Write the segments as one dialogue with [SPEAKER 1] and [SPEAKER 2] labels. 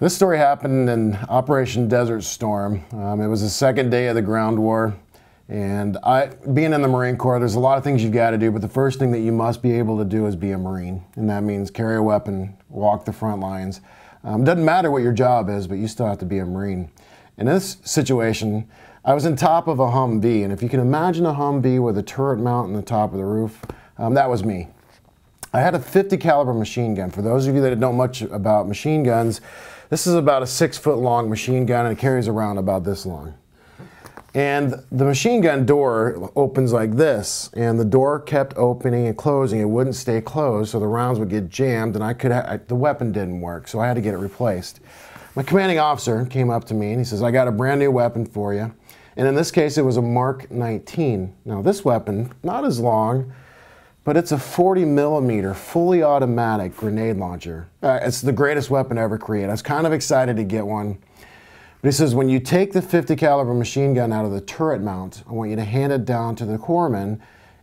[SPEAKER 1] This story happened in Operation Desert Storm. It was the second day of the ground war. And being in the Marine Corps, there's a lot of things you've got to do, but the first thing that you must be able to do is be a Marine. And that means carry a weapon, walk the front lines. Doesn't matter what your job is, but you still have to be a Marine. In this situation, I was on top of a Humvee, and if you can imagine a Humvee with a turret mount on the top of the roof, that was me. I had a .50 caliber machine gun. For those of you that don't know much about machine guns, this is about a 6-foot long machine gun, and it carries around about this long. And the machine gun door opens like this, and the door kept opening and closing. It wouldn't stay closed, so the rounds would get jammed, and the weapon didn't work, so I had to get it replaced. My commanding officer came up to me and he says, "I got a brand new weapon for you." And in this case, it was a Mark 19. Now this weapon, not as long, but it's a 40mm fully automatic grenade launcher. It's the greatest weapon ever created. I was kind of excited to get one. But he says, when you take the .50 caliber machine gun out of the turret mount, I want you to hand it down to the corpsman,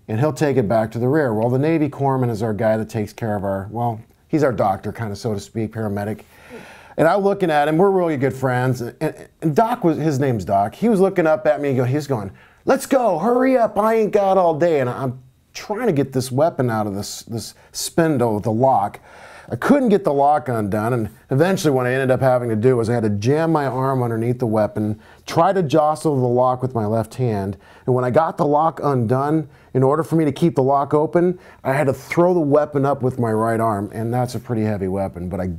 [SPEAKER 1] and he'll take it back to the rear. Well, the Navy corpsman is our guy that takes care of he's our doctor, kind of, so to speak, paramedic. And I'm looking at him, we're really good friends, and Doc his name's Doc, he was looking up at me, he's going, "Let's go, hurry up, I ain't got all day." And I'm trying to get this weapon out of this spindle with the lock. I couldn't get the lock undone, and eventually what I ended up having to do was I had to jam my arm underneath the weapon, try to jostle the lock with my left hand, and when I got the lock undone, in order for me to keep the lock open, I had to throw the weapon up with my right arm, and that's a pretty heavy weapon, but I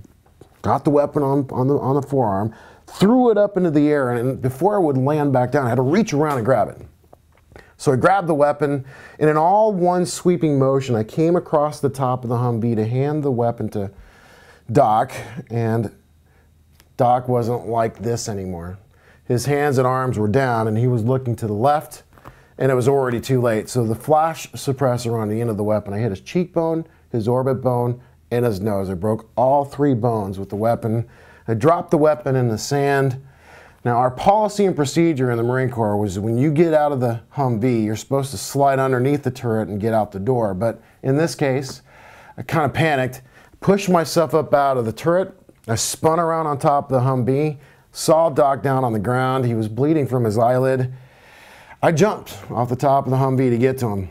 [SPEAKER 1] got the weapon on the forearm, threw it up into the air, and before I would land back down, I had to reach around and grab it. So I grabbed the weapon, and in all one sweeping motion, I came across the top of the Humvee to hand the weapon to Doc, and Doc wasn't like this anymore. His hands and arms were down, and he was looking to the left, and it was already too late. So the flash suppressor on the end of the weapon, I hit his cheekbone, his orbit bone, and his nose. I broke all 3 bones with the weapon. I dropped the weapon in the sand. Now, our policy and procedure in the Marine Corps was when you get out of the Humvee, you're supposed to slide underneath the turret and get out the door. But in this case, I kind of panicked, pushed myself up out of the turret. I spun around on top of the Humvee, saw Doc down on the ground. He was bleeding from his eyelid. I jumped off the top of the Humvee to get to him.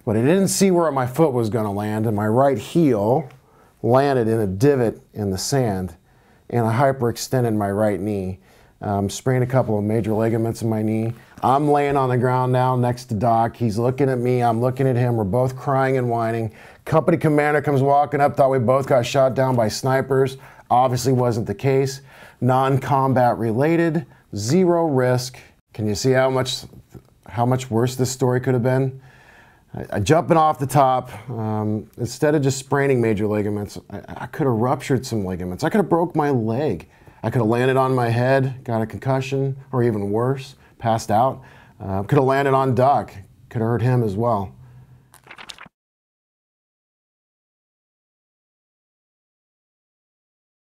[SPEAKER 1] But I didn't see where my foot was going to land, and my right heel landed in a divot in the sand, and I hyperextended my right knee. Sprained a couple of major ligaments in my knee. I'm laying on the ground now next to Doc. He's looking at me, I'm looking at him. We're both crying and whining. Company commander comes walking up, thought we both got shot down by snipers. Obviously wasn't the case. Non-combat related, 0 risk. Can you see how much worse this story could have been? I jumping off the top, instead of just spraining major ligaments, I could have ruptured some ligaments. I could have broke my leg. I could have landed on my head, got a concussion, or even worse, passed out. Could have landed on Doc, could have hurt him as well.